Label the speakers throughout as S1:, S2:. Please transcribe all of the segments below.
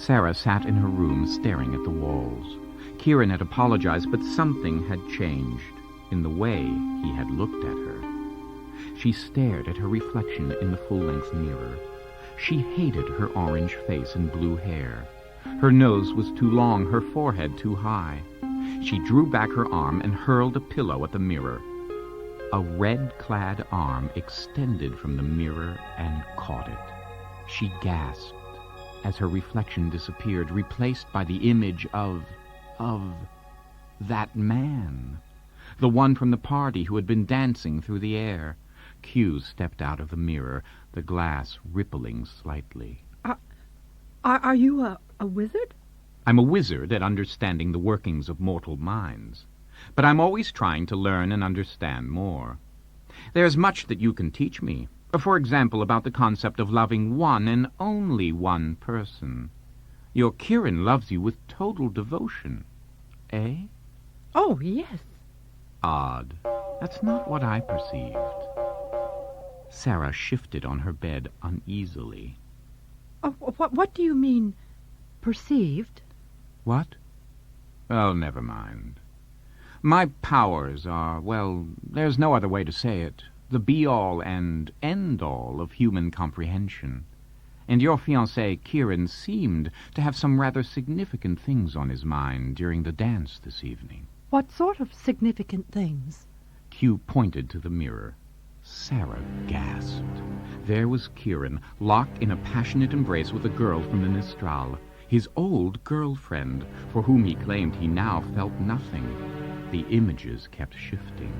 S1: Sarah sat in her room staring at the walls. Kieran had apologized, but something had changed in the way he had looked at her. She stared at her reflection in the full-length mirror. She hated her orange face and blue hair. Her nose was too long, her forehead too high. She drew back her arm and hurled a pillow at the mirror. A red-clad arm extended from the mirror and caught it. She gasped as her reflection disappeared, replaced by the image of that man, the one from the party who had been dancing through the air. Q stepped out of the mirror, the glass rippling slightly.
S2: Are you a wizard?
S1: I'm a wizard at understanding the workings of mortal minds, but I'm always trying to learn and understand more. There's much that you can teach me. For example, about the concept of loving one and only one person. Your Kieran loves you with total devotion. Eh?
S2: Oh, yes.
S1: Odd. That's not what I perceived. Sarah shifted on her bed uneasily.
S2: Oh, what do you mean, perceived?
S1: What? Oh, never mind. My powers are, well, there's no other way to say it, the be-all and end-all of human comprehension. And your fiancé, Kieran, seemed to have some rather significant things on his mind during the dance this evening.
S2: What sort of significant things?
S1: Q pointed to the mirror. Sarah gasped. There was Kieran, locked in a passionate embrace with a girl from the Mistral, his old girlfriend, for whom he claimed he now felt nothing. The images kept shifting.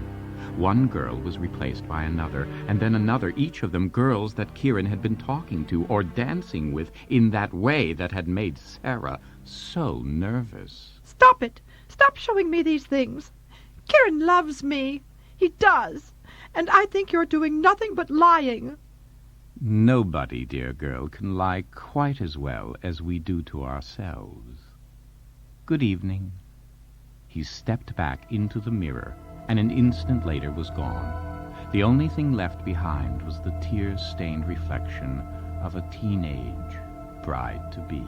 S1: One girl was replaced by another, and then another, each of them girls that Kieran had been talking to or dancing with in that way that had made Sarah so nervous.
S2: Stop it! Stop showing me these things! Kieran loves me. He does. And I think you're doing nothing but lying.
S1: Nobody, dear girl, can lie quite as well as we do to ourselves. Good evening. He stepped back into the mirror, and an instant later was gone. The only thing left behind was the tear-stained reflection of a teenage bride-to-be.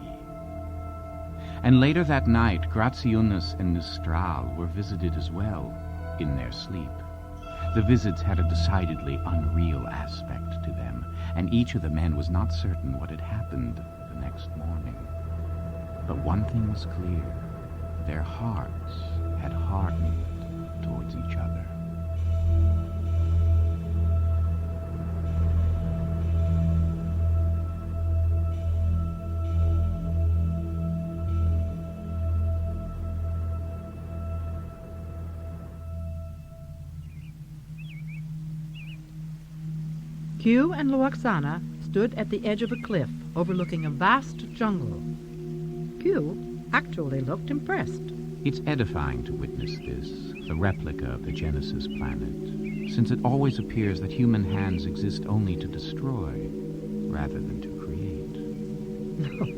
S1: And later that night, Graziunas and Mistral were visited as well, in their sleep. The visits had a decidedly unreal aspect to them, and each of the men was not certain what had happened the next morning. But one thing was clear. Their hearts had hardened towards each other.
S2: Q and Lwaxana stood at the edge of a cliff overlooking a vast jungle. Q actually looked impressed.
S1: It's edifying to witness this, the replica of the Genesis planet, since it always appears that human hands exist only to destroy, rather than to create.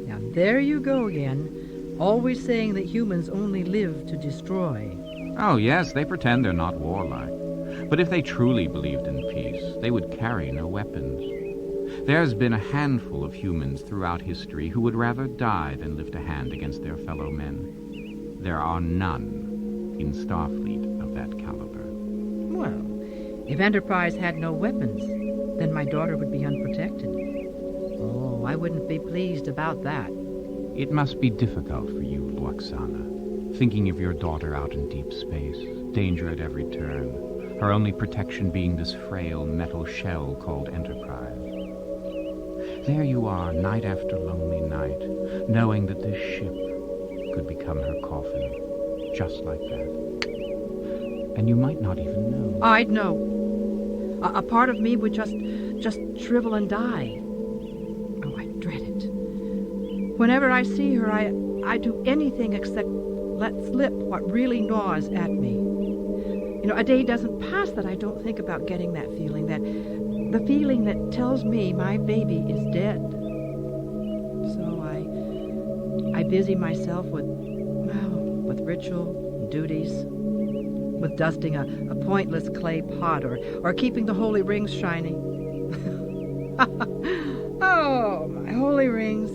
S2: Now there you go again, always saying that humans only live to destroy.
S1: Oh, yes, they pretend they're not warlike. But if they truly believed in peace, they would carry no weapons. There's been a handful of humans throughout history who would rather die than lift a hand against their fellow men. There are none in Starfleet of that caliber.
S2: Well, if Enterprise had no weapons, then my daughter would be unprotected. Oh, I wouldn't be pleased about that.
S1: It must be difficult for you, Lwaxana, thinking of your daughter out in deep space, danger at every turn, her only protection being this frail metal shell called Enterprise. There you are, night after lonely night, knowing that this ship could become her coffin, just like that. And you might not even know.
S2: I'd know. A part of me would just shrivel and die. Oh, I dread it. Whenever I see her, I do anything except let slip what really gnaws at me. You know, a day doesn't pass that I don't think about getting that feeling, the feeling that tells me my baby is dead. So I busy myself with ritual and duties, with dusting a pointless clay pot or keeping the holy rings shining. Oh, my holy rings.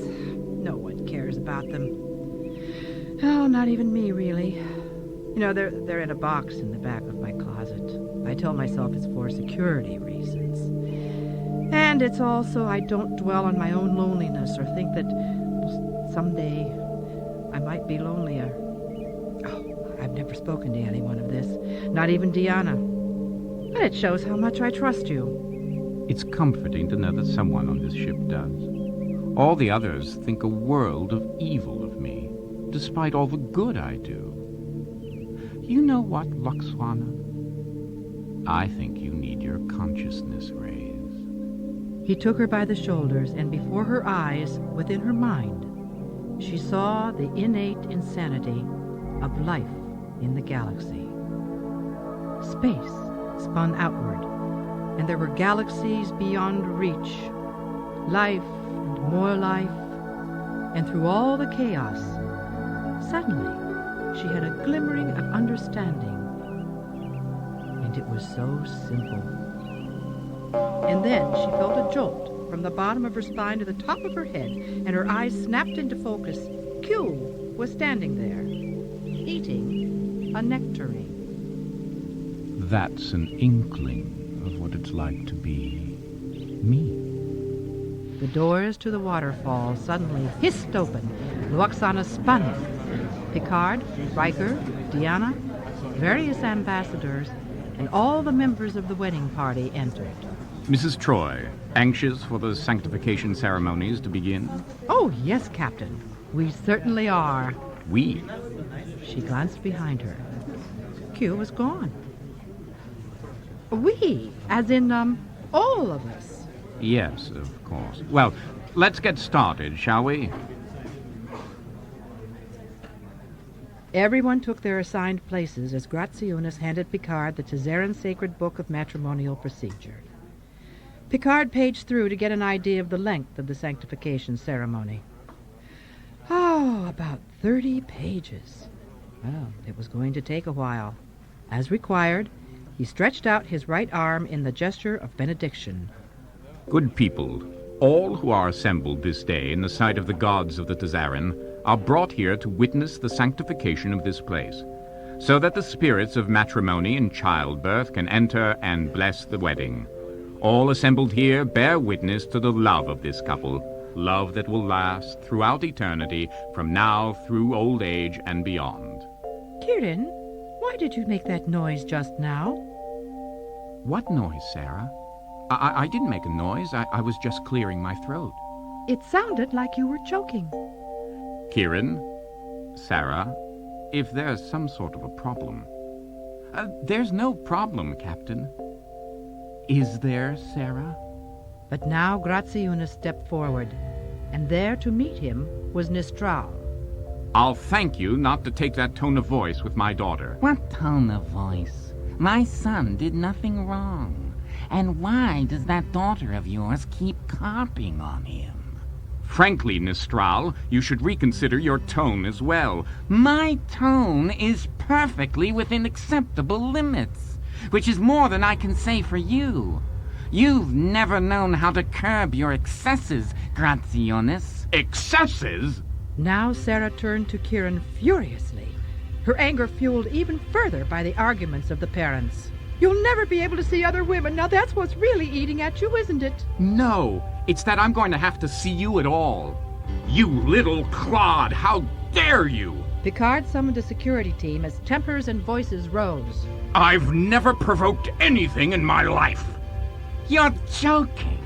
S2: No one cares about about them. Oh, not even me, really. You know, they're in a box in the back of my closet. I tell myself it's for security reasons. And it's also I don't dwell on my own loneliness or think that someday I might be lonelier. Oh, I've never spoken to anyone of this, not even Diana. But it shows how much I trust you.
S1: It's comforting to know that someone on this ship does. All the others think a world of evil of me, despite all the good I do. You know what, Lwaxana? I think you need your consciousness raised.
S2: He took her by the shoulders, and before her eyes, within her mind, she saw the innate insanity of life in the galaxy. Space spun outward, and there were galaxies beyond reach. Life and more life, and through all the chaos, suddenly she had a glimmering of understanding. And it was so simple. And then she felt a jolt from the bottom of her spine to the top of her head, and her eyes snapped into focus. Q was standing there, eating a nectarine.
S1: That's an inkling of what it's like to be me.
S2: The doors to the waterfall suddenly hissed open. Lwaxana spun. Picard, Riker, Diana, various ambassadors, and all the members of the wedding party entered.
S1: Mrs. Troy, anxious for the sanctification ceremonies to begin?
S2: Oh, yes, Captain. We certainly are.
S1: We?
S2: She glanced behind her. Q was gone. We, as in, all of us.
S1: Yes, of course. Well, let's get started, shall we?
S2: Everyone took their assigned places as Grazionis handed Picard the Tzaran Sacred Book of Matrimonial Procedure. Picard paged through to get an idea of the length of the sanctification ceremony. Oh, about 30 pages. Well, it was going to take a while. As required, he stretched out his right arm in the gesture of benediction.
S1: Good people, all who are assembled this day in the sight of the gods of the Tzaran are brought here to witness the sanctification of this place, so that the spirits of matrimony and childbirth can enter and bless the wedding. All assembled here bear witness to the love of this couple, love that will last throughout eternity, from now through old age and beyond.
S2: Kieran, why did you make that noise just now?
S1: What noise, Sarah? I didn't make a noise. I was just clearing my throat.
S2: It sounded like you were choking.
S1: Kieran, Sarah, if there's some sort of a problem... there's no problem, Captain. Is there, Sarah?
S2: But now Grazionis stepped forward, and there to meet him was Nistral.
S1: I'll thank you not to take that tone of voice with my daughter.
S3: What tone of voice? My son did nothing wrong. And why does that daughter of yours keep carping on him?
S1: Frankly, Nistral, you should reconsider your tone as well.
S3: My tone is perfectly within acceptable limits, which is more than I can say for you. You've never known how to curb your excesses, Grazionis.
S1: Excesses?
S2: Now Sarah turned to Kieran furiously, her anger fueled even further by the arguments of the parents. You'll never be able to see other women. Now that's what's really eating at you, isn't it?
S1: No, it's that I'm going to have to see you at all. You little clod, how dare you!
S2: Picard summoned a security team as tempers and voices rose.
S1: I've never provoked anything in my life.
S3: You're joking.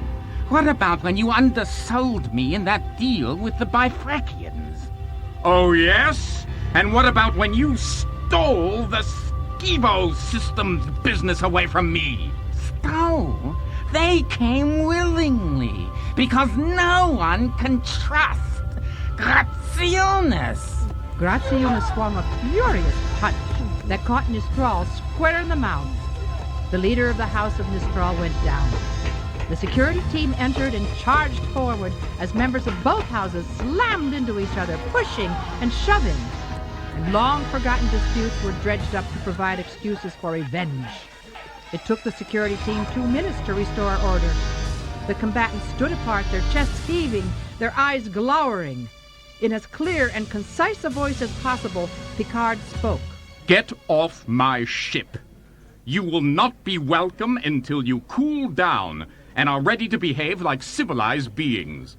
S3: What about when you undersold me in that deal with the Bifrakians?
S1: Oh, yes? And what about when you stole the Skivo Systems business away from me?
S3: Stole? They came willingly, because no one can trust Grazionis.
S2: Grazionis swung a furious punch that caught Nistral square in the mouth. The leader of the House of Nistral went down. The security team entered and charged forward as members of both houses slammed into each other, pushing and shoving. And long-forgotten disputes were dredged up to provide excuses for revenge. It took the security team 2 minutes to restore order. The combatants stood apart, their chests heaving, their eyes glowering. In as clear and concise a voice as possible, Picard spoke.
S4: Get off my ship. You will not be welcome until you cool down and are ready to behave like civilized beings.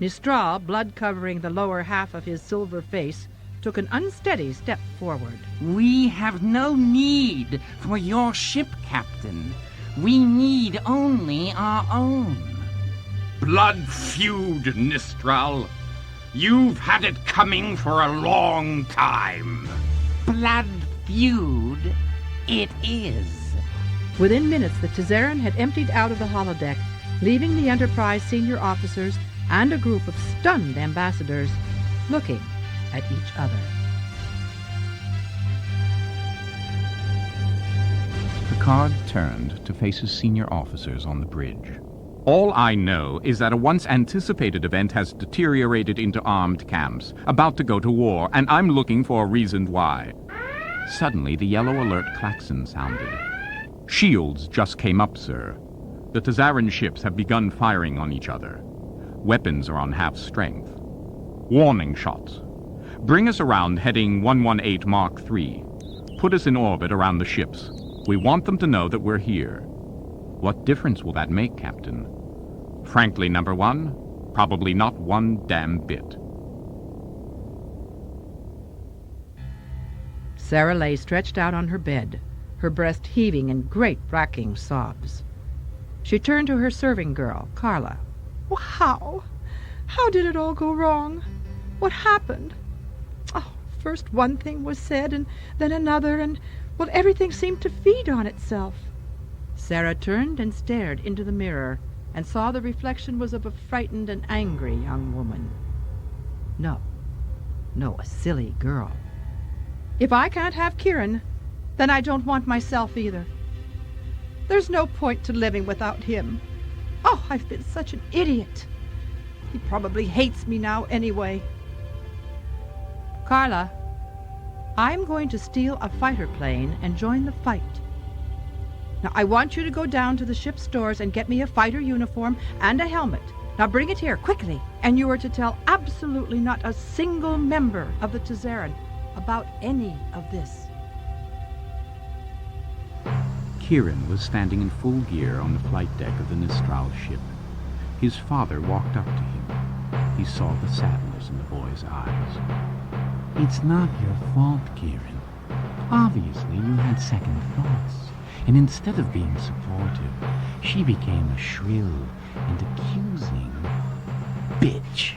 S2: Mistral, blood covering the lower half of his silver face, took an unsteady step forward.
S3: We have no need for your ship, Captain. We need only our own.
S4: Blood feud, Nistral. You've had it coming for a long time.
S3: Blood feud it is.
S2: Within minutes, the Tizzaran had emptied out of the holodeck, leaving the Enterprise senior officers and a group of stunned ambassadors looking at each other.
S1: Picard turned to face his senior officers on the bridge.
S4: All I know is that a once-anticipated event has deteriorated into armed camps, about to go to war, and I'm looking for a reason why.
S1: Suddenly, the yellow alert klaxon sounded.
S4: Shields just came up, sir. The Tizzaran ships have begun firing on each other. Weapons are on half strength. Warning shots. Bring us around heading 118 Mark III. Put us in orbit around the ships. We want them to know that we're here.
S1: What difference will that make, Captain?
S4: Frankly, number one, probably not one damn bit.
S2: Sarah lay stretched out on her bed, her breast heaving in great racking sobs. She turned to her serving girl, Carla.
S5: How? How did it all go wrong? What happened? Oh, first one thing was said, and then another, and, well, everything seemed to feed on itself.
S2: Sarah turned and stared into the mirror and saw the reflection was of a frightened and angry young woman. No, a silly girl.
S5: If I can't have Kieran, then I don't want myself either. There's no point to living without him. Oh, I've been such an idiot. He probably hates me now anyway.
S2: Carla, I'm going to steal a fighter plane and join the fight. Now, I want you to go down to the ship's stores and get me a fighter uniform and a helmet. Now, bring it here, quickly. And you are to tell absolutely not a single member of the Tizzaran about any of this.
S1: Kieran was standing in full gear on the flight deck of the Nistral ship. His father walked up to him. He saw the sadness in the boy's eyes.
S3: It's not your fault, Kieran. Obviously, you had second thoughts. And instead of being supportive, she became a shrill and accusing bitch.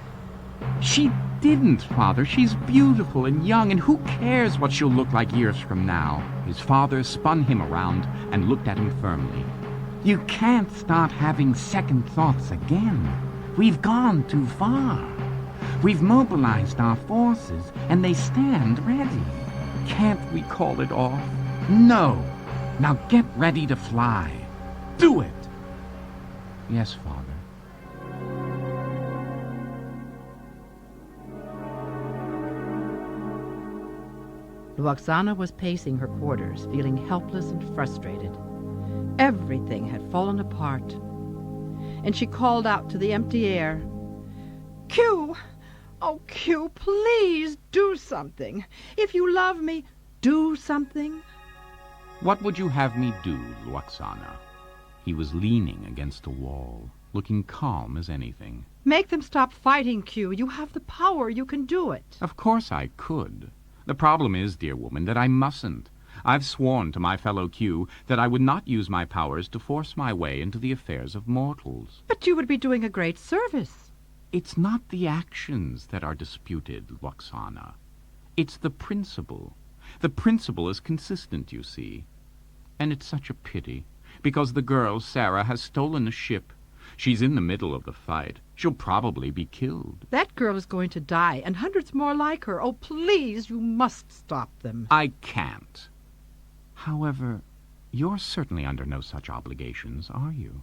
S1: She didn't, Father. She's beautiful and young, and who cares what she'll look like years from now? His father spun him around and looked at him firmly.
S3: You can't start having second thoughts again. We've gone too far. We've mobilized our forces, and they stand ready.
S1: Can't we call it off?
S3: No. Now get ready to fly. Do it!
S1: Yes, Father.
S2: Lwaxana was pacing her quarters, feeling helpless and frustrated. Everything had fallen apart. And she called out to the empty air.
S5: Q! Oh, Q, please do something. If you love me, do something.
S1: What would you have me do, Lwaxana? He was leaning against a wall, looking calm as anything.
S2: Make them stop fighting, Q. You have the power. You can do it.
S1: Of course I could. The problem is, dear woman, that I mustn't. I've sworn to my fellow Q that I would not use my powers to force my way into the affairs of mortals.
S2: But you would be doing a great service.
S1: It's not the actions that are disputed, Lwaxana. It's the principle. The principle is consistent, you see. And it's such a pity, because the girl, Sarah, has stolen a ship. She's in the middle of the fight. She'll probably be killed.
S2: That girl is going to die, and hundreds more like her. Oh, please, you must stop them.
S1: I can't. However, you're certainly under no such obligations, are you?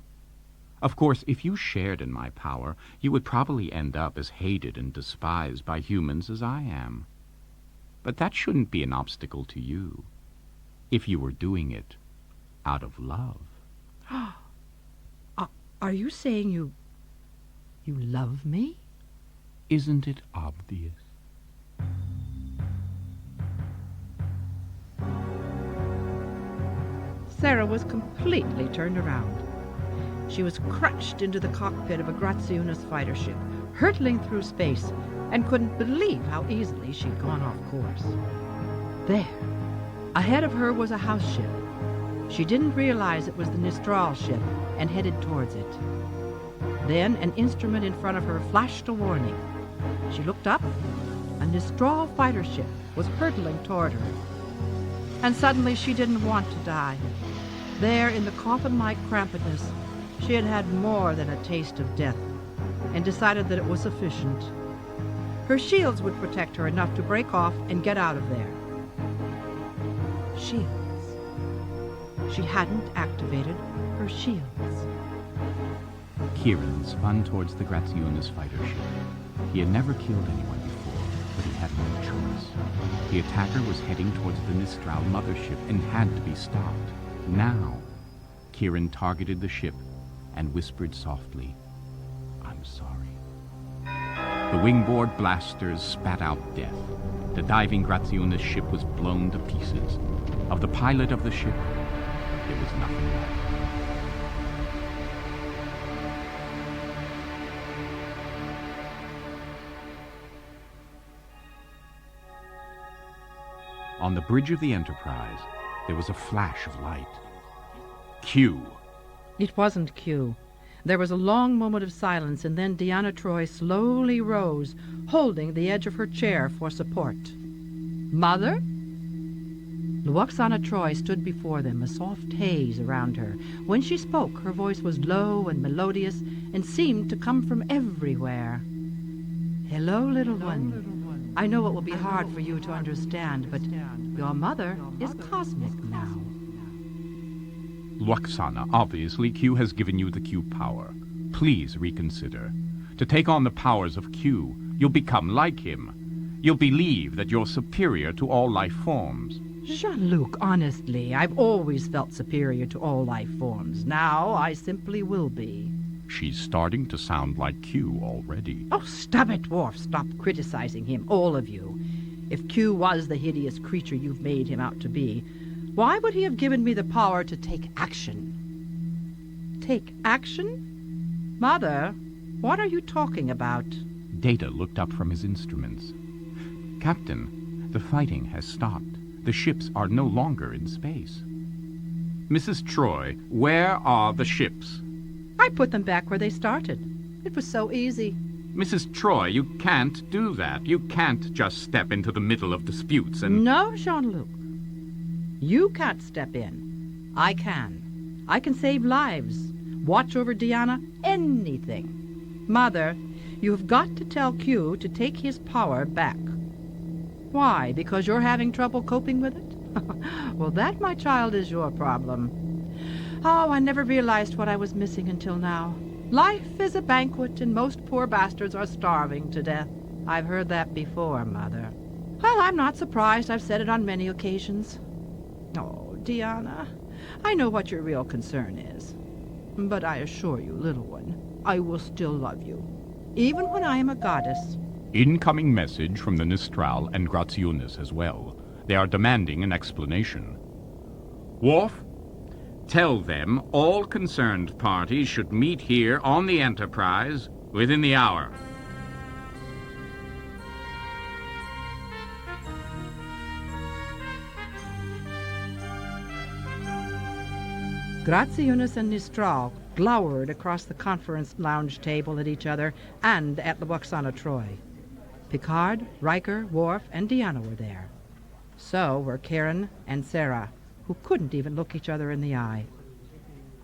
S1: Of course, if you shared in my power, you would probably end up as hated and despised by humans as I am. But that shouldn't be an obstacle to you, if you were doing it out of love.
S2: Are you saying you love me?
S1: Isn't it obvious?
S2: Sarah was completely turned around. She was crushed into the cockpit of a Grazionis fighter ship, hurtling through space, and couldn't believe how easily she'd gone off course. There, ahead of her was a house ship. She didn't realize it was the Nistral ship and headed towards it. Then an instrument in front of her flashed a warning. She looked up. A Nistral fighter ship was hurtling toward her. And suddenly she didn't want to die. There, in the coffin-like crampedness, she had had more than a taste of death, and decided that it was sufficient. Her shields would protect her enough to break off and get out of there. Shields. She hadn't activated her shields.
S1: Kieran spun towards the Grazionis fighter ship. He had never killed anyone before, but he had no choice. The attacker was heading towards the Nistral mothership and had to be stopped. Now, Kieran targeted the ship and whispered softly, "I'm sorry." The wingboard blasters spat out death. The diving Grazionis ship was blown to pieces. Of the pilot of the ship, there was nothing left. On the bridge of the Enterprise, there was a flash of light. Q.
S2: It wasn't Q. There was a long moment of silence, and then Deanna Troi slowly rose, holding the edge of her chair for support. "Mother?" Lwaxana Troi stood before them, a soft haze around her. When she spoke, her voice was low and melodious and seemed to come from everywhere. "Hello, little one. I know it will be hard for you to understand, but your mother is cosmic now."
S1: Lwaxana, obviously Q has given you the Q power. Please reconsider. To take on the powers of Q, you'll become like him. You'll believe that you're superior to all life forms.
S2: Jean-Luc, honestly, I've always felt superior to all life forms. Now I simply will be.
S1: She's starting to sound like Q already.
S2: Oh, stop it, Worf. Stop criticizing him, all of you. If Q was the hideous creature you've made him out to be, why would he have given me the power to take action? Take action? Mother, what are you talking about?
S1: Data looked up from his instruments. Captain, the fighting has stopped. The ships are no longer in space. Mrs. Troi, where are the ships?
S2: I put them back where they started. It was so easy.
S1: Mrs. Troi, you can't do that. You can't just step into the middle of disputes and...
S2: No, Jean-Luc. You can't step in. I can. I can save lives, watch over Deanna, anything. Mother, you've got to tell Q to take his power back. Why? Because you're having trouble coping with it? Well, that, my child, is your problem. Oh, I never realized what I was missing until now. Life is a banquet, and most poor bastards are starving to death. I've heard that before, Mother. Well, I'm not surprised. I've said it on many occasions. Oh, Deanna, I know what your real concern is. But I assure you, little one, I will still love you, even when I am a goddess.
S1: Incoming message from the Nistral and Grazionis as well. They are demanding an explanation. Worf, tell them all concerned parties should meet here on the Enterprise within the hour.
S2: Grazionis and Nistral glowered across the conference lounge table at each other and at Lwaxana Troi. Picard, Riker, Worf, and Deanna were there. So were Karen and Sarah, who couldn't even look each other in the eye.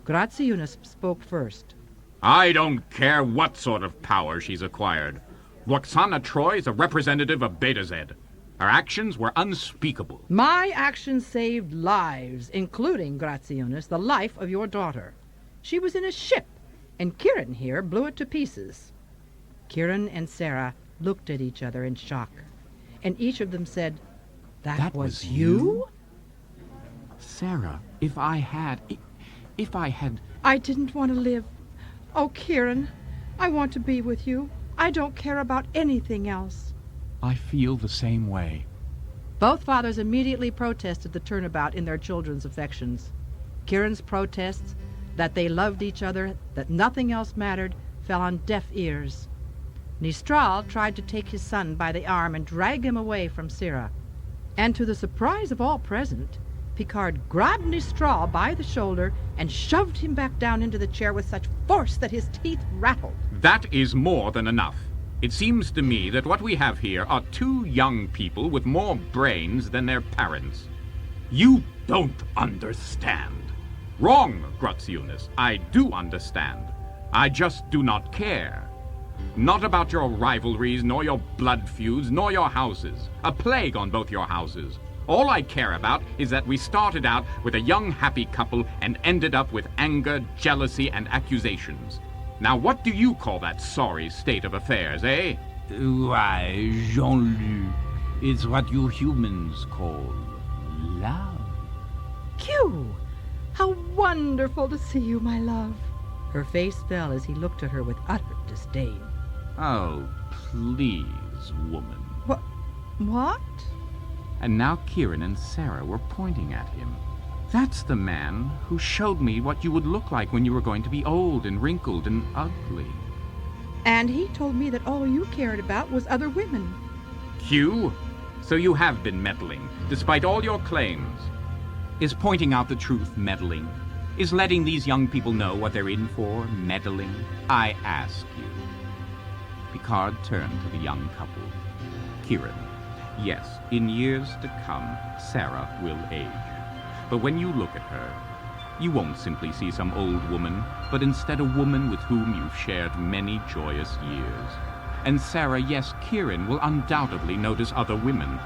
S2: Grazionis spoke first.
S1: I don't care what sort of power she's acquired. Lwaxana Troi is a representative of Beta Z. Her actions were unspeakable.
S2: My actions saved lives, including, Grazionis, the life of your daughter. She was in a ship, and Kieran here blew it to pieces. Kieran and Sarah looked at each other in shock, and each of them said, That was you?
S1: Sarah, if I had...
S5: I didn't want to live. Oh, Kieran, I want to be with you. I don't care about anything else.
S4: I feel the same way.
S2: Both fathers immediately protested the turnabout in their children's affections. Kieran's protests that they loved each other, that nothing else mattered, fell on deaf ears. Nistral tried to take his son by the arm and drag him away from Sira. And to the surprise of all present, Picard grabbed Nistral by the shoulder and shoved him back down into the chair with such force that his teeth rattled.
S4: That is more than enough. It seems to me that what we have here are two young people with more brains than their parents. You don't understand. Wrong, Grutziunus. I do understand. I just do not care. Not about your rivalries, nor your blood feuds, nor your houses. A plague on both your houses. All I care about is that we started out with a young, happy couple and ended up with anger, jealousy, and accusations. Now, what do you call that sorry state of affairs, eh?
S1: Why, Jean-Luc, it's what you humans call love.
S5: Q! How wonderful to see you, my love.
S2: Her face fell as he looked at her with utter disdain.
S1: Oh, please, woman.
S5: What?
S1: And now Kieran and Sarah were pointing at him. That's the man who showed me what you would look like when you were going to be old and wrinkled and ugly.
S5: And he told me that all you cared about was other women.
S4: Q? So you have been meddling, despite all your claims.
S1: Is pointing out the truth meddling? Is letting these young people know what they're in for meddling? I ask you. Picard turned to the young couple. Kieran, yes, in years to come, Sarah will age. But when you look at her, you won't simply see some old woman, but instead a woman with whom you've shared many joyous years. And Sarah, yes, Kieran will undoubtedly notice other women.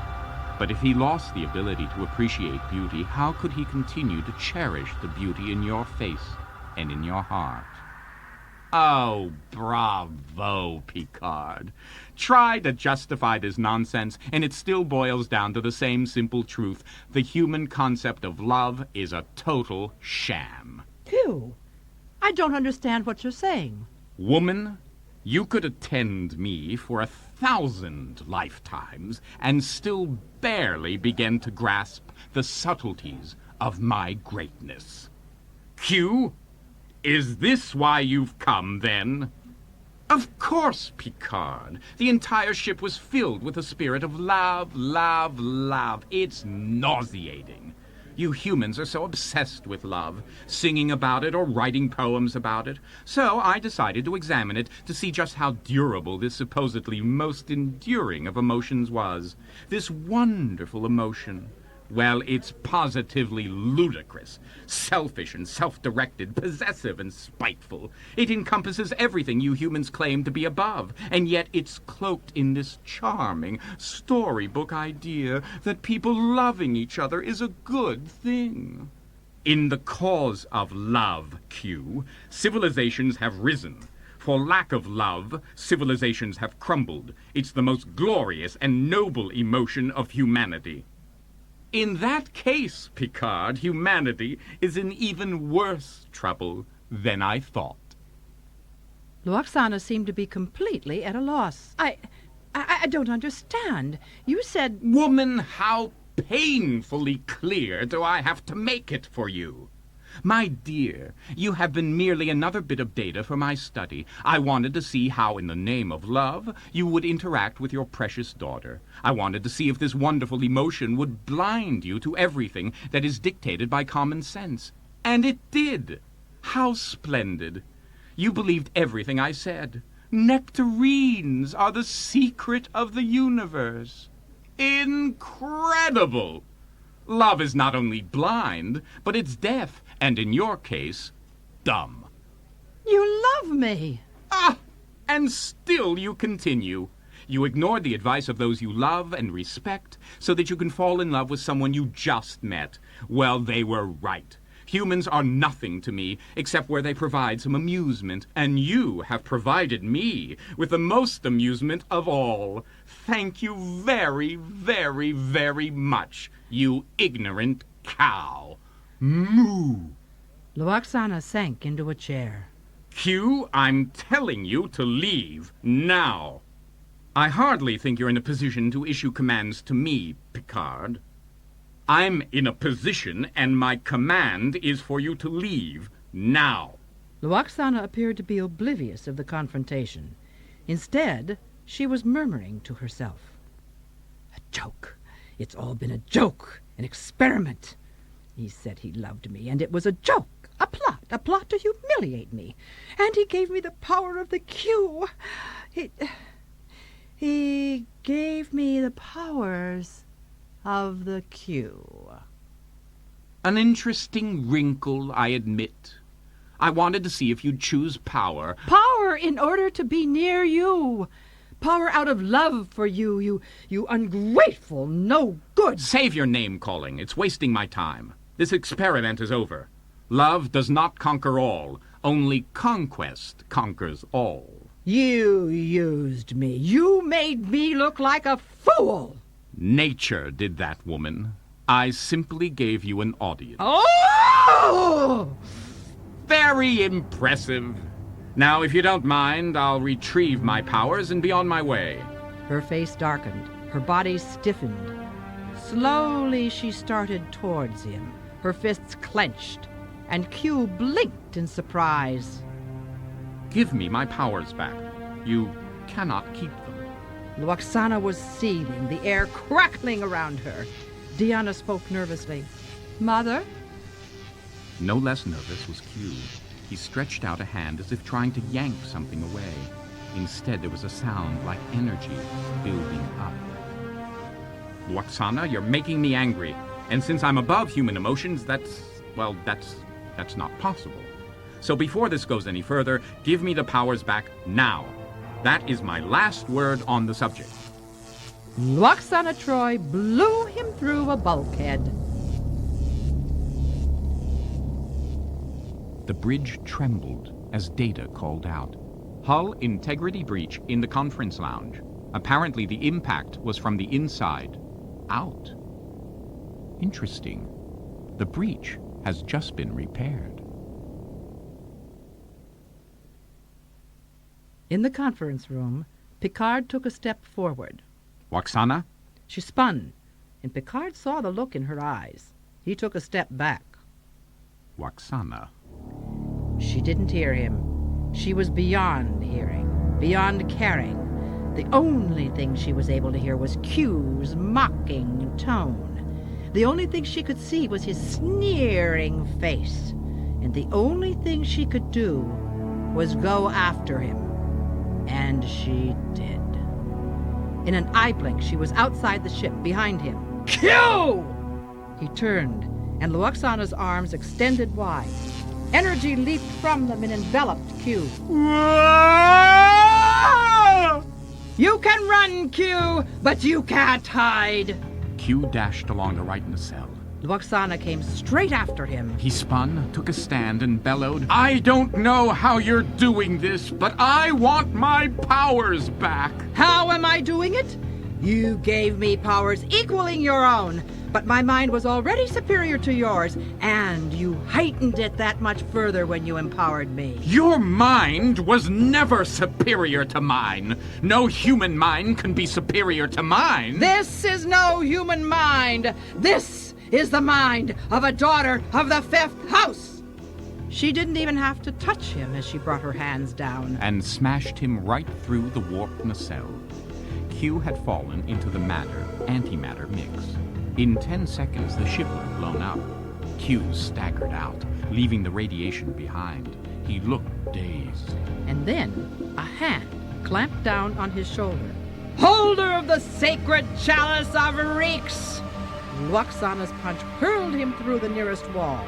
S1: But if he lost the ability to appreciate beauty, how could he continue to cherish the beauty in your face and in your heart?
S4: Oh, bravo, Picard. Try to justify this nonsense, and it still boils down to the same simple truth. The human concept of love is a total sham.
S2: Q, I don't understand what you're saying.
S4: Woman, you could attend me for 1,000 lifetimes and still barely begin to grasp the subtleties of my greatness. Q, is this why you've come, then? Of course, Picard. The entire ship was filled with the spirit of love, love, love. It's nauseating. You humans are so obsessed with love, singing about it or writing poems about it. So I decided to examine it to see just how durable this supposedly most enduring of emotions was. This wonderful emotion. Well, it's positively ludicrous, selfish and self-directed, possessive and spiteful. It encompasses everything you humans claim to be above, and yet it's cloaked in this charming storybook idea that people loving each other is a good thing. In the cause of love, Q, civilizations have risen. For lack of love, civilizations have crumbled. It's the most glorious and noble emotion of humanity. In that case, Picard, humanity is in even worse trouble than I thought.
S2: Lwaxana seemed to be completely at a loss.
S5: I don't understand. You said...
S4: Woman, how painfully clear do I have to make it for you? My dear, you have been merely another bit of data for my study. I wanted to see how, in the name of love, you would interact with your precious daughter. I wanted to see if this wonderful emotion would blind you to everything that is dictated by common sense. And it did. How splendid. You believed everything I said. Nectarines are the secret of the universe. Incredible! Love is not only blind, but it's deaf, and in your case, dumb.
S2: You love me!
S4: Ah! And still you continue. You ignored the advice of those you love and respect so that you can fall in love with someone you just met. Well, they were right. Humans are nothing to me except where they provide some amusement, and you have provided me with the most amusement of all. Thank you very, very, very much, you ignorant cow. Moo!
S2: Lwaxana sank into a chair.
S4: Q, I'm telling you to leave now. I hardly think you're in a position to issue commands to me, Picard. I'm in a position, and my command is for you to leave now.
S2: Lwaxana appeared to be oblivious of the confrontation. Instead, she was murmuring to herself. A joke. It's all been a joke, an experiment. He said he loved me, and it was a joke, a plot to humiliate me. And he gave me the power of the Q. He gave me the powers of the Q.
S4: An interesting wrinkle, I admit. I wanted to see if you'd choose power.
S2: Power in order to be near you. Power out of love for you, you ungrateful, no good.
S4: Save your name-calling. It's wasting my time. This experiment is over. Love does not conquer all. Only conquest conquers all.
S2: You used me. You made me look like a fool.
S4: Nature did that, woman. I simply gave you an audience.
S2: Oh!
S4: Very impressive. Now, if you don't mind, I'll retrieve my powers and be on my way.
S2: Her face darkened. Her body stiffened. Slowly she started towards him, her fists clenched, and Q blinked in surprise.
S4: Give me my powers back. You cannot keep them.
S2: Lwaxana was seething, the air crackling around her. Deanna spoke nervously. Mother?
S4: No less nervous was Q. He stretched out a hand as if trying to yank something away. Instead, there was a sound like energy building up. Lwaxana, you're making me angry. And since I'm above human emotions, that's not possible. So before this goes any further, give me the powers back now. That is my last word on the subject.
S2: Lwaxana Troy blew him through a bulkhead.
S1: The bridge trembled as Data called out. Hull integrity breach in the conference lounge. Apparently the impact was from the inside out. Interesting. The breach has just been repaired.
S2: In the conference room, Picard took a step forward.
S4: Lwaxana?
S2: She spun, and Picard saw the look in her eyes. He took a step back.
S1: Lwaxana.
S2: She didn't hear him. She was beyond hearing, beyond caring. The only thing she was able to hear was Q's mocking tone. The only thing she could see was his sneering face. And the only thing she could do was go after him. And she did. In an eye blink, she was outside the ship, behind him. Q! He turned, and Lwaxana's arms extended wide. Energy leaped from them and enveloped Q. You can run, Q, but you can't hide.
S1: Q dashed along the right nacelle.
S2: Lwaxana came straight after him.
S1: He spun, took a stand, and bellowed,
S4: I don't know how you're doing this, but I want my powers back.
S2: How am I doing it? You gave me powers equaling your own, but my mind was already superior to yours, and you heightened it that much further when you empowered me.
S4: Your mind was never superior to mine. No human mind can be superior to mine.
S2: This is no human mind. This is the mind of a daughter of the Fifth House. She didn't even have to touch him as she brought her hands down.
S1: and smashed him right through the warped nacelle. Q had fallen into the matter-antimatter mix. In 10 seconds, the ship would have blown up. Q staggered out, leaving the radiation behind. He looked dazed.
S2: And then a hand clamped down on his shoulder. Holder of the sacred chalice of reeks! Lwaxana's punch hurled him through the nearest wall.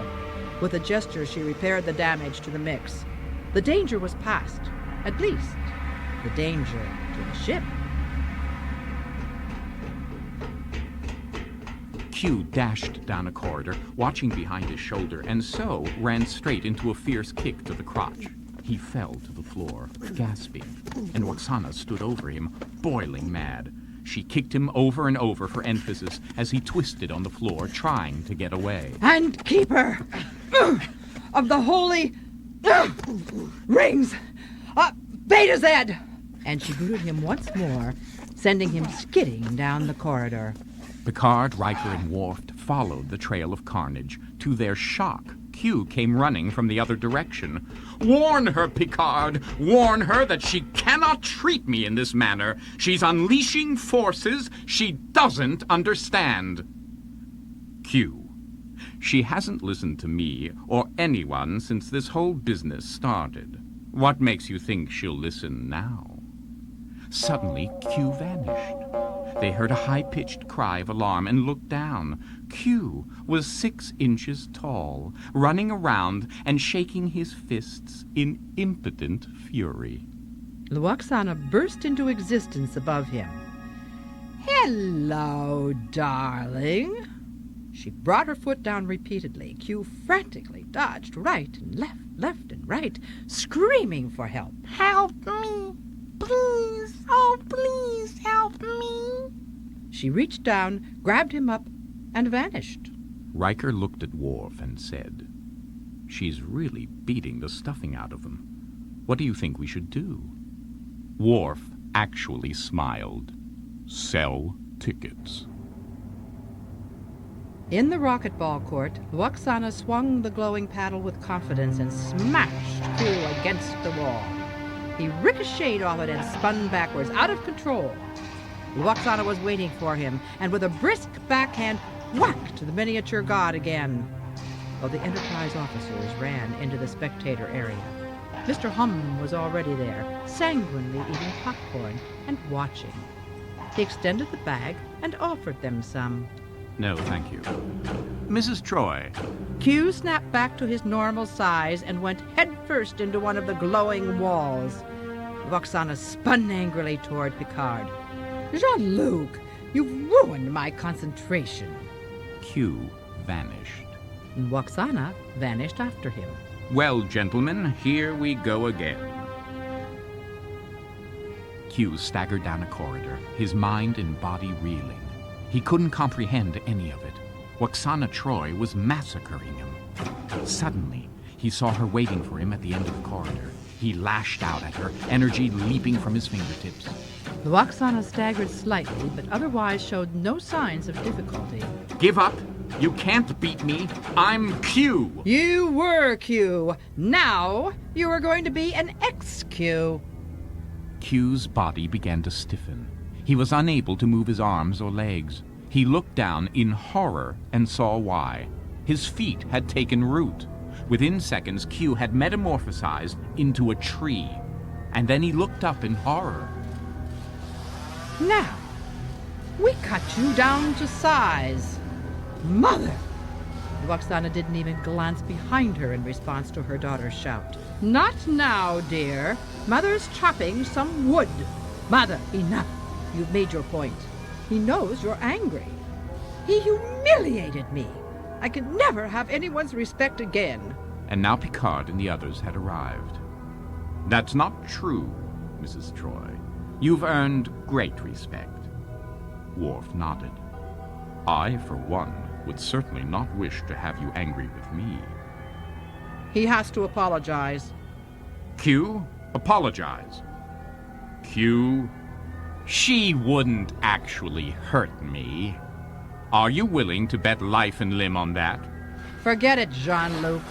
S2: With a gesture, she repaired the damage to the mix. The danger was past. At least, the danger to the ship.
S1: Q dashed down a corridor, watching behind his shoulder, and so ran straight into a fierce kick to the crotch. He fell to the floor, gasping, and Lwaxana stood over him, boiling mad. She kicked him over and over for emphasis as he twisted on the floor, trying to get away.
S2: And keeper of the holy Rings! Beta-Z! And she booted him once more, sending him skidding down the corridor.
S4: Picard, Riker, and Worf followed the trail of carnage. To their shock, Q came running from the other direction. "Warn her, Picard! Warn her that she cannot treat me in this manner. She's unleashing forces she doesn't understand." Q. She hasn't listened to me or anyone since this whole business started. What makes you think she'll listen now? Suddenly, Q vanished. They heard a high-pitched cry of alarm and looked down. Q was 6 inches tall, running around and shaking his fists in impotent fury.
S2: Lwaxana burst into existence above him. "Hello, darling." She brought her foot down repeatedly. Q frantically dodged right and left and right, screaming for help.
S3: Help me! Please! Oh, please help me!
S2: She reached down, grabbed him up, and vanished.
S4: Riker looked at Worf and said, "She's really beating the stuffing out of him. What do you think we should do?" Worf actually smiled. "Sell tickets."
S2: In the racquetball court, Lwaxana swung the glowing paddle with confidence and smashed Q against the wall. He ricocheted off it and spun backwards, out of control. Lwaxana was waiting for him, and with a brisk backhand, whacked the miniature god again. While the Enterprise officers ran into the spectator area, Mr. Hum was already there, sanguinely eating popcorn and watching. He extended the bag and offered them some.
S4: "No, thank you. Mrs. Troy."
S2: Q snapped back to his normal size and went headfirst into one of the glowing walls. Lwaxana spun angrily toward Picard. "Jean-Luc, you've ruined my concentration."
S4: Q vanished.
S2: Lwaxana vanished after him.
S4: "Well, gentlemen, here we go again." Q staggered down a corridor, his mind and body reeling. He couldn't comprehend any of it. Lwaxana Troy was massacring him. Suddenly, he saw her waiting for him at the end of the corridor. He lashed out at her, energy leaping from his fingertips.
S2: Lwaxana staggered slightly, but otherwise showed no signs of difficulty.
S4: "Give up! You can't beat me! I'm Q!"
S2: You were Q. Now you are going to be an ex-Q.
S4: Q's body began to stiffen. He was unable to move his arms or legs. He looked down in horror and saw why. His feet had taken root. Within seconds, Q had metamorphosized into a tree. And then he looked up in horror.
S2: Now, we cut you down to size. Mother! Lwaxana didn't even glance behind her in response to her daughter's shout. Not now, dear. Mother's chopping some wood. Mother, enough. You've made your point. He knows you're angry. He humiliated me. I could never have anyone's respect again.
S4: And now Picard and the others had arrived. "That's not true, Mrs. Troy. You've earned great respect." Worf nodded. "I, for one, would certainly not wish to have you angry with me."
S2: He has to apologize.
S4: Q, apologize. Q, she wouldn't actually hurt me. Are you willing to bet life and limb on that?
S2: Forget it, Jean-Luc.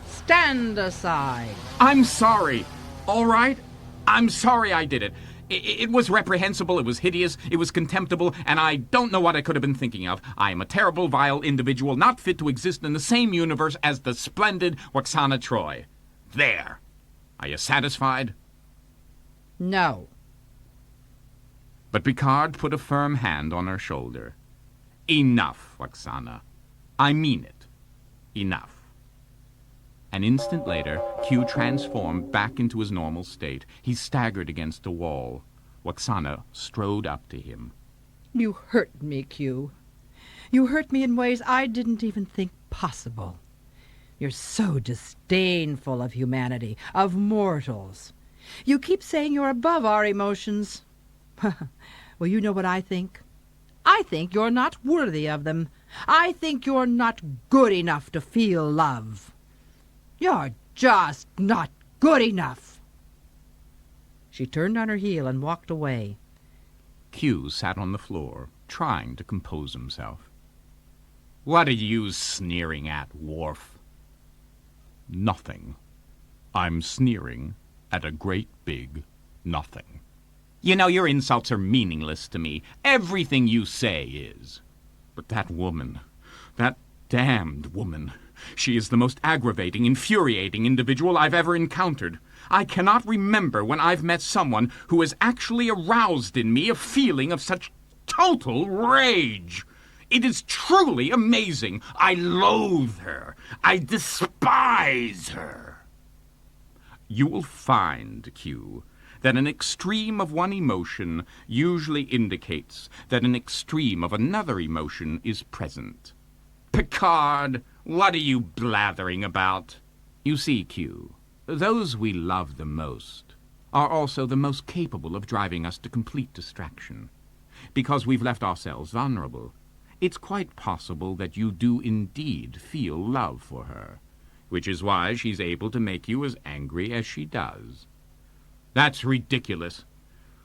S2: Stand aside.
S4: I'm sorry. All right? I'm sorry I did it. It was reprehensible, it was hideous, it was contemptible, and I don't know what I could have been thinking of. I am a terrible, vile individual, not fit to exist in the same universe as the splendid Lwaxana Troy. There. Are you satisfied?
S2: No.
S4: But Picard put a firm hand on her shoulder. Enough, Lwaxana. I mean it. Enough. An instant later, Q transformed back into his normal state. He staggered against a wall. Lwaxana strode up to him.
S2: You hurt me, Q. You hurt me in ways I didn't even think possible. You're so disdainful of humanity, of mortals. You keep saying you're above our emotions. Well, you know what I think? I think you're not worthy of them. I think you're not good enough to feel love. You're just not good enough." She turned on her heel and walked away.
S4: Q sat on the floor, trying to compose himself. "What are you sneering at, Worf?" "Nothing. I'm sneering at a great big nothing." "You know, your insults are meaningless to me. Everything you say is. But that woman, that damned woman, she is the most aggravating, infuriating individual I've ever encountered. I cannot remember when I've met someone who has actually aroused in me a feeling of such total rage. It is truly amazing. I loathe her. I despise her." "You will find, Q, that an extreme of one emotion usually indicates that an extreme of another emotion is present." "Picard, what are you blathering about?" "You see, Q, those we love the most are also the most capable of driving us to complete distraction. Because we've left ourselves vulnerable, it's quite possible that you do indeed feel love for her, which is why she's able to make you as angry as she does." "That's ridiculous.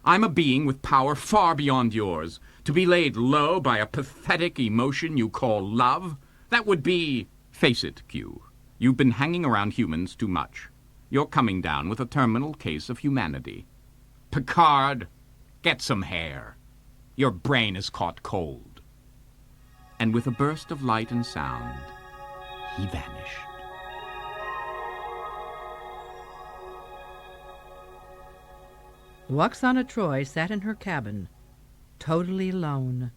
S4: I'm a being with power far beyond yours. To be laid low by a pathetic emotion you call love, that would be—" "Face it, Q. You've been hanging around humans too much. You're coming down with a terminal case of humanity." "Picard, get some hair. Your brain is caught cold." And with a burst of light and sound, he vanished.
S2: Lwaxana Troy sat in her cabin, totally alone,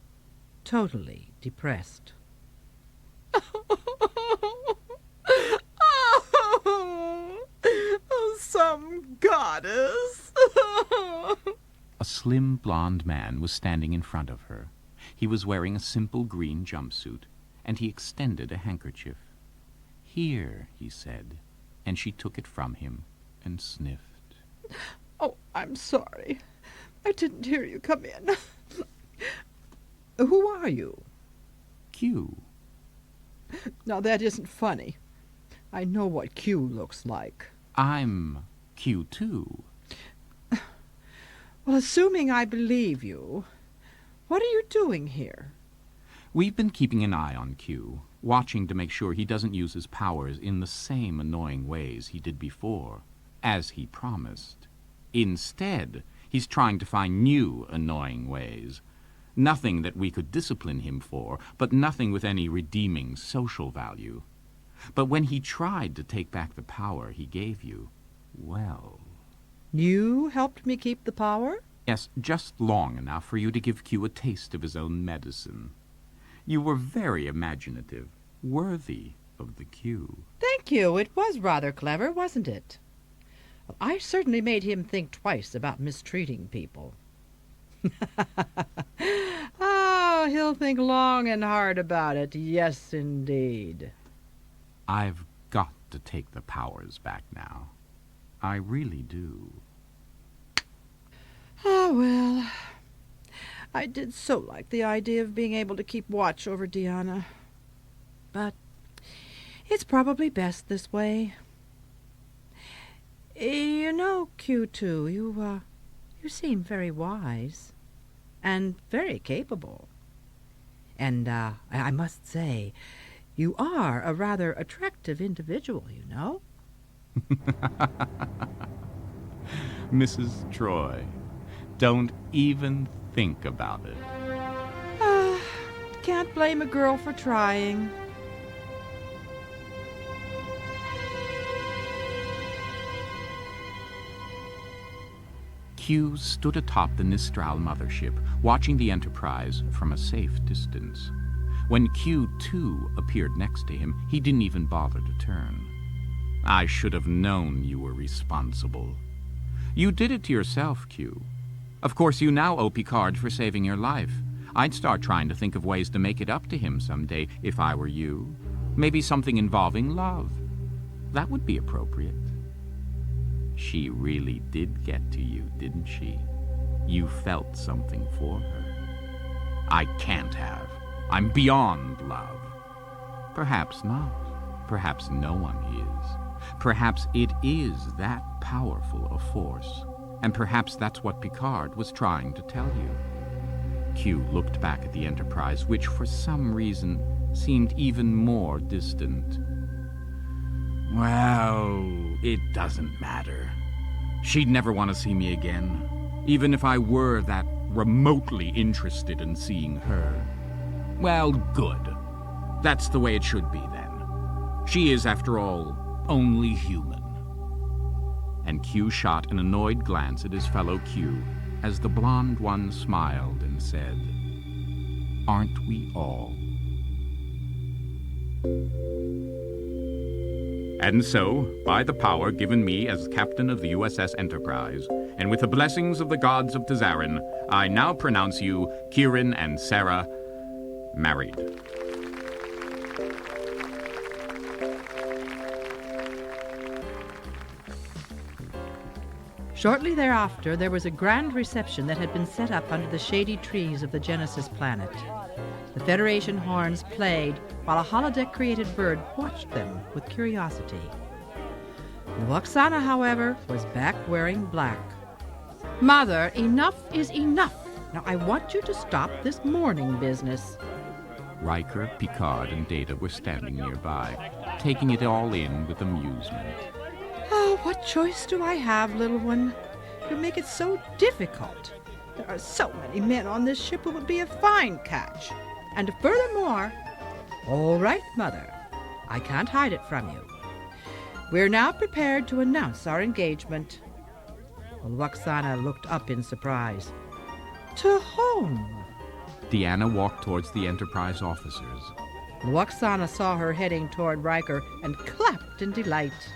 S2: totally depressed.
S5: Some goddess.
S1: A slim blond man was standing in front of her. He was wearing a simple green jumpsuit, and he extended a handkerchief. "Here," he said, and she took it from him and sniffed.
S5: Oh, I'm sorry. I didn't hear you come in. Who are you?
S1: "Q."
S5: Now, that isn't funny. I know what Q looks like.
S1: "I'm Q too."
S5: Well, assuming I believe you, what are you doing here?
S1: "We've been keeping an eye on Q, watching to make sure he doesn't use his powers in the same annoying ways he did before, as he promised. Instead, he's trying to find new annoying ways. Nothing that we could discipline him for, but nothing with any redeeming social value. But when he tried to take back the power he gave you, well..."
S2: You helped me keep the power?
S1: "Yes, just long enough for you to give Q a taste of his own medicine. You were very imaginative, worthy of the Q."
S2: Thank you. It was rather clever, wasn't it? Well, I certainly made him think twice about mistreating people. Oh, he'll think long and hard about it. Yes, indeed.
S1: "I've got to take the powers back now. I really do."
S5: Ah, well, I did so like the idea of being able to keep watch over Deanna.
S2: But it's probably best this way. You know, Q2, you seem very wise and very capable. And I must say, you are a rather attractive individual, you know.
S1: "Mrs. Troy, don't even think about it."
S5: Can't blame a girl for trying.
S1: Q stood atop the Nistral mothership, watching the Enterprise from a safe distance. When Q2 appeared next to him, he didn't even bother to turn. "I should have known you were responsible." "You did it to yourself, Q. Of course, you now owe Picard for saving your life. I'd start trying to think of ways to make it up to him someday, if I were you. Maybe something involving love. That would be appropriate." She really did get to you, didn't she? You felt something for her. "I can't have. I'm beyond love." "Perhaps not. Perhaps no one is.
S4: Perhaps it is that powerful a force, and perhaps that's what Picard was trying to tell you. Q looked back at the Enterprise, which for some reason seemed even more distant. Well, it doesn't matter. She'd never want to see me again, even if I were that remotely interested in seeing her. Well, good. That's the way it should be then. She is, after all, only human. And Q shot an annoyed glance at his fellow Q as the blonde one smiled and said, "Aren't we all?" And so, by the power given me as captain of the USS Enterprise, and with the blessings of the gods of Tazarin, I now pronounce you, Kieran and Sarah, married.
S2: Shortly thereafter, there was a grand reception that had been set up under the shady trees of the Genesis planet. The Federation horns played while a holodeck-created bird watched them with curiosity. Lwaxana, however, was back wearing black. "Mother, enough is enough. Now I want you to stop this mourning business."
S4: Riker, Picard, and Data were standing nearby, taking it all in with amusement.
S2: "Oh, what choice do I have, little one? You make it so difficult. There are so many men on this ship who would be a fine catch. And furthermore..." "All right, Mother. I can't hide it from you. We're now prepared to announce our engagement." Lwaxana looked up in surprise. "To whom?"
S4: Deanna walked towards the Enterprise officers.
S2: Lwaxana saw her heading toward Riker and clapped in delight.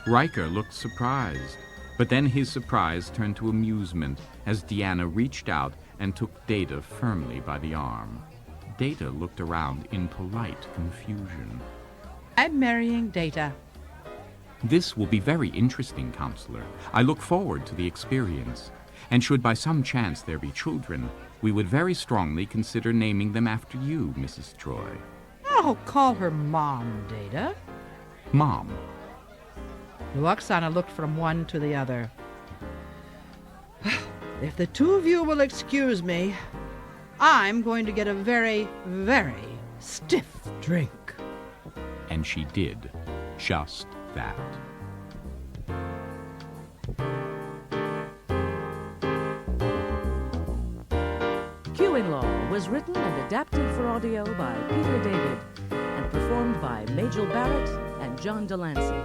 S4: Riker looked surprised, but then his surprise turned to amusement as Deanna reached out and took Data firmly by the arm. Data looked around in polite confusion.
S2: "I'm marrying Data."
S4: "This will be very interesting, Counselor. I look forward to the experience. And should by some chance there be children, we would very strongly consider naming them after you, Mrs. Troy."
S2: "Oh, call her Mom, Data."
S4: "Mom."
S2: Lwaxana looked from one to the other. "If the two of you will excuse me, I'm going to get a very, very stiff drink."
S4: And she did just that.
S6: Q-in-Law was written and adapted for audio by Peter David and performed by Majel Barrett and John Delancey.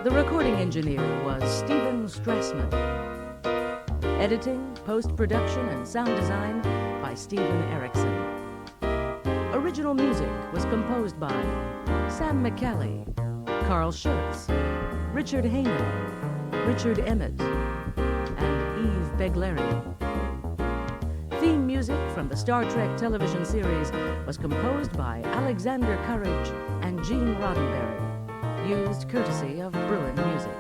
S6: The recording engineer was Stephen Strassman. Editing, post-production, and sound design by Stephen Erickson. Original music was composed by Sam McCallie, Carl Schurtz, Richard Heyman, Richard Emmett, and Eve Beglarian. Theme music from the Star Trek television series was composed by Alexander Courage and Gene Roddenberry, used courtesy of Bruin Music.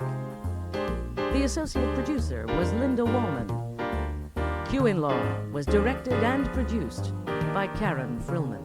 S6: The associate producer was Linda Wallman. Q-in-Law was directed and produced by Karen Frillman.